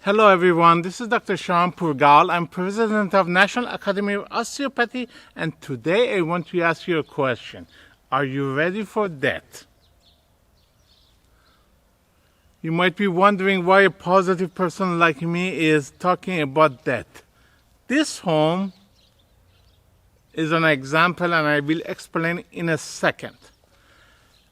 Hello everyone, this is Dr. Pourgol. I'm President of National Academy of Osteopathy, and today I want to ask you a question. Are you ready for death? You might be wondering why a positive person like me is talking about death. This home is an example, and I will explain in a second.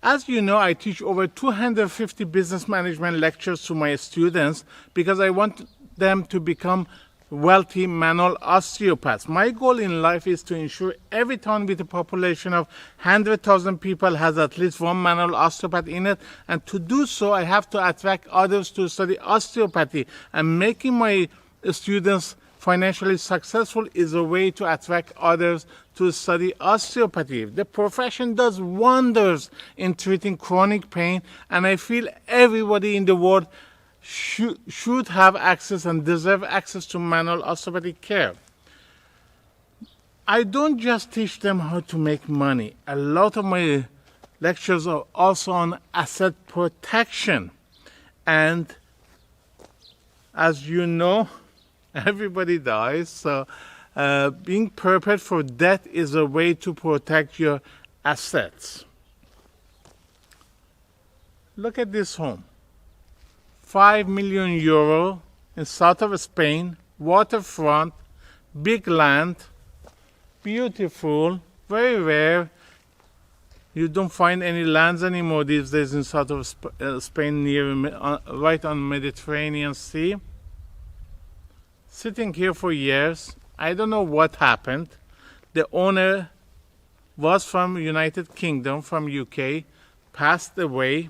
As you know, I teach over 250 business management lectures to my students because I want them to become wealthy manual osteopaths. My goal in life is to ensure every town with a population of 100,000 people has at least one manual osteopath in it, and to do so I have to attract others to study osteopathy, and making my students financially successful is a way to attract others to study osteopathy. The profession does wonders in treating chronic pain, and I feel everybody in the world should have access and deserve access to manual osteopathic care. I don't just teach them how to make money. A lot of my lectures are also on asset protection. And as you know, everybody dies, so being prepared for death is a way to protect your assets. Look at this home. 5 million euro in south of Spain, waterfront, big land, beautiful, very rare. You don't find any lands anymore these days in south of Spain, right on Mediterranean Sea. Sitting here for years. I don't know what happened. The owner was from United Kingdom, from UK, passed away,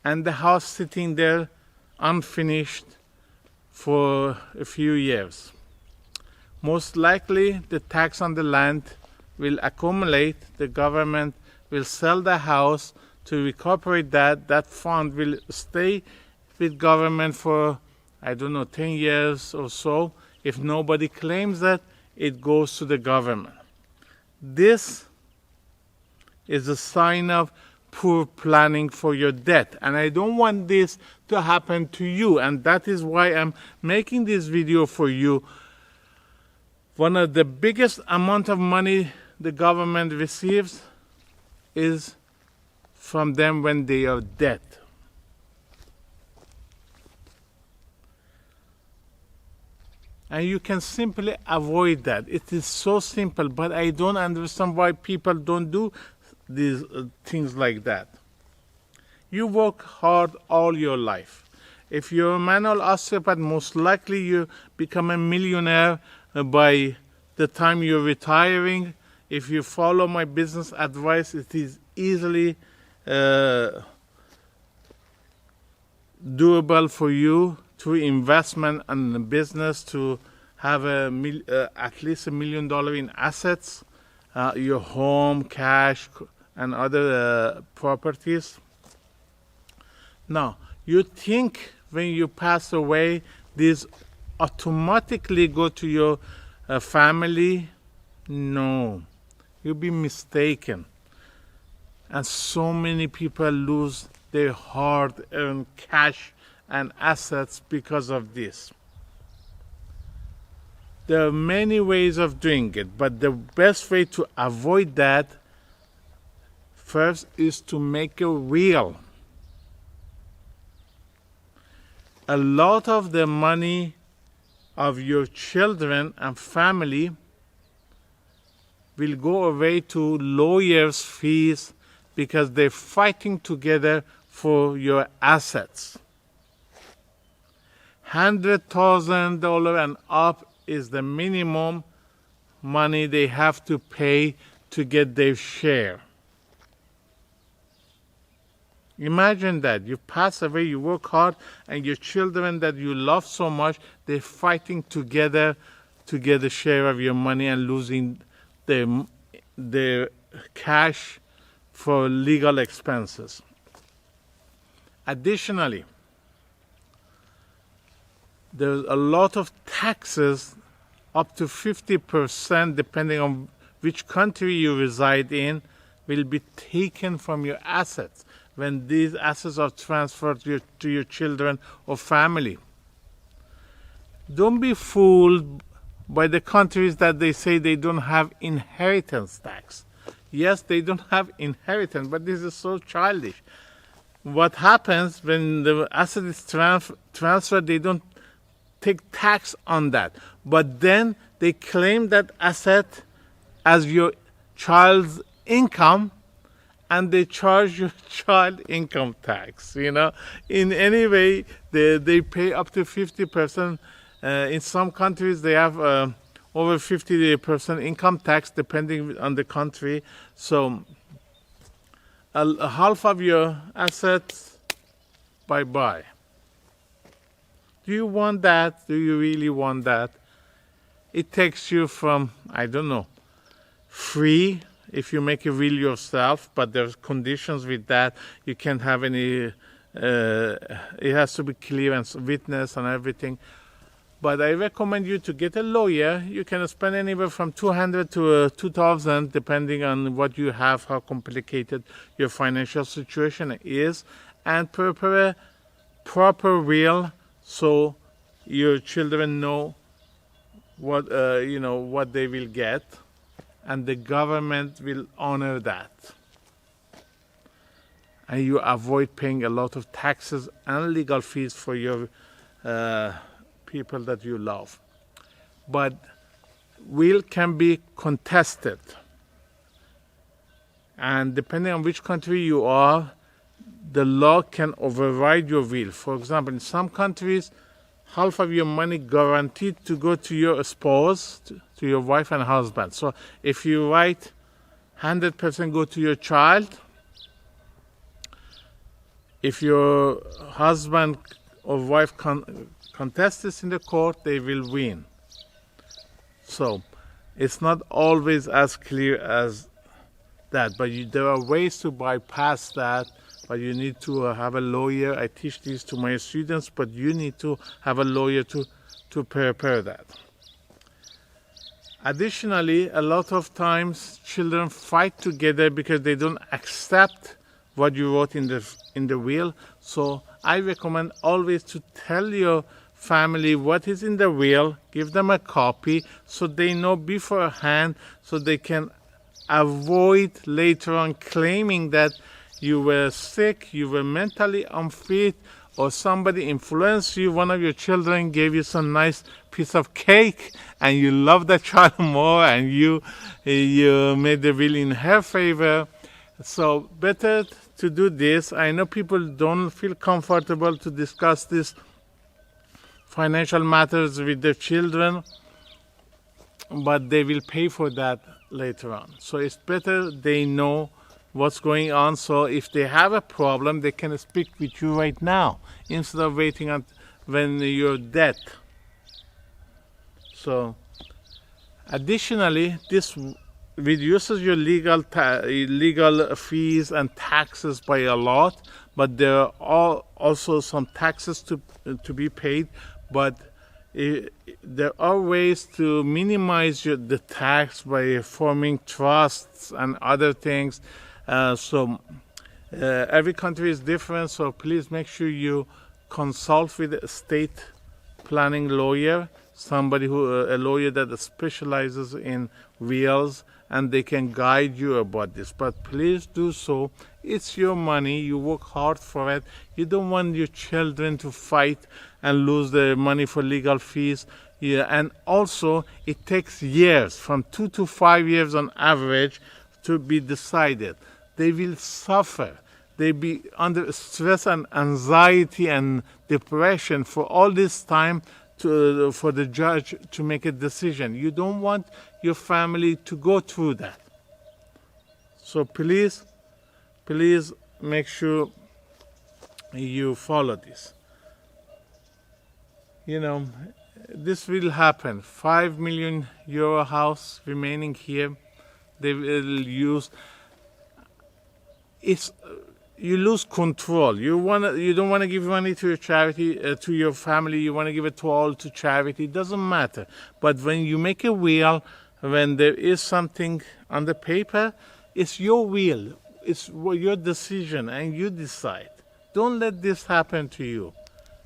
and the house sitting there unfinished for a few years. Most likely the tax on the land will accumulate. The government will sell the house to recuperate that. That fund will stay with government for, I don't know, 10 years or so. If nobody claims that, it goes to the government. This is a sign of poor planning for your death, and I don't want this to happen to you, and that is why I'm making this video for you. One of the biggest amount of money the government receives is from them when they are dead. And you can simply avoid that. It is so simple, but I don't understand why people don't do these things like that. You work hard all your life. If you're a manual osteopath, most likely you become a millionaire by the time you're retiring. If you follow my business advice, it is easily doable for you through investment and business to have at least $1 million in assets, your home, cash, and other properties. Now, you think when you pass away, these automatically go to your family? No, you'll be mistaken. And so many people lose their hard-earned cash and assets because of this. There are many ways of doing it, but the best way to avoid that first is to make a will. A lot of the money of your children and family will go away to lawyers' fees because they're fighting together for your assets. $100,000 and up is the minimum money they have to pay to get their share. Imagine that. You pass away, you work hard, and your children that you love so much, they're fighting together to get a share of your money and losing their cash for legal expenses. Additionally, there's a lot of taxes, up to 50%, depending on which country you reside in, will be taken from your assets when these assets are transferred to your children or family. don't be fooled by the countries that they say they don't have inheritance tax. Yes, they don't have inheritance, but this is so childish. What happens when the asset is transferred, they don't take tax on that. But then they claim that asset as your child's income, and they charge your child income tax. In any way, they pay up to 50%. In some countries, they have over 50% income tax, depending on the country. So half of your assets, bye-bye. Do you want that? Do you really want that? It takes you from, I don't know, free if you make a will yourself, but there's conditions with that. You can't have any, it has to be clear and witness and everything. But I recommend you to get a lawyer. You can spend anywhere from $200 to $2,000, depending on what you have, how complicated your financial situation is, and prepare a proper will so your children know what what they will get, and the government will honor that. And you avoid paying a lot of taxes and legal fees for your people that you love. But will can be contested. And depending on which country you are, the law can override your will. For example, in some countries, half of your money guaranteed to go to your spouse, to your wife and husband. So if you write 100% go to your child, if your husband or wife contest this in the court, they will win. So it's not always as clear as that, but there are ways to bypass that. But you need to have a lawyer. I teach this to my students, but you need to have a lawyer to prepare that. Additionally, a lot of times children fight together because they don't accept what you wrote in the will. So I recommend always to tell your family what is in the will, give them a copy so they know beforehand, so they can avoid later on claiming that you were sick, you were mentally unfit, or somebody influenced you, one of your children gave you some nice piece of cake, and you love that child more, and you made the will in her favor. So better to do this. I know people don't feel comfortable to discuss these financial matters with their children, but they will pay for that later on. So it's better they know what's going on, so if they have a problem, they can speak with you right now instead of waiting when you're dead. So additionally, this reduces your legal fees and taxes by a lot, but there are also some taxes to be paid, but there are ways to minimize the tax by forming trusts and other things. Every country is different, so please make sure you consult with a state planning lawyer, a lawyer that specializes in wills, and they can guide you about this. But please do so. It's your money. You work hard for it. You don't want your children to fight and lose their money for legal fees. Yeah, and also it takes years, from 2 to 5 years on average, to be decided. They will suffer. They be under stress and anxiety and depression for all this time for the judge to make a decision. You don't want your family to go through that. So please make sure you follow this. This will happen. €5 million house remaining here. They will use. You lose control. You don't want to give money to your charity, to your family. You want to give it all to charity. It doesn't matter. But when you make a will, when there is something on the paper, it's your will. It's your decision, and you decide. Don't let this happen to you.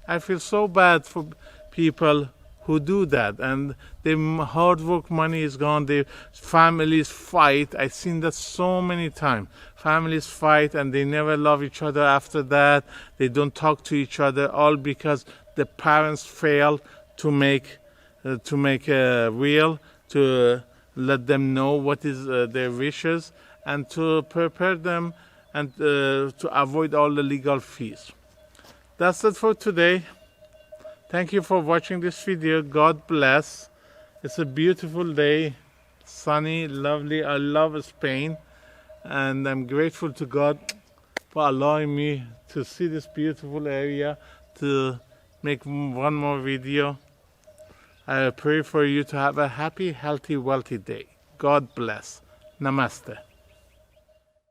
I feel so bad for people who do that, and their hard work money is gone. Their families fight. I've seen that so many times. Families fight and they never love each other after that. They don't talk to each other, all because the parents fail to make a will, to let them know what is their wishes, and to prepare them, and to avoid all the legal fees. That's it for today. Thank you for watching this video. God bless. It's a beautiful day, sunny, lovely. I love Spain, and I'm grateful to God for allowing me to see this beautiful area, to make one more video. I pray for you to have a happy, healthy, wealthy day. God bless. Namaste.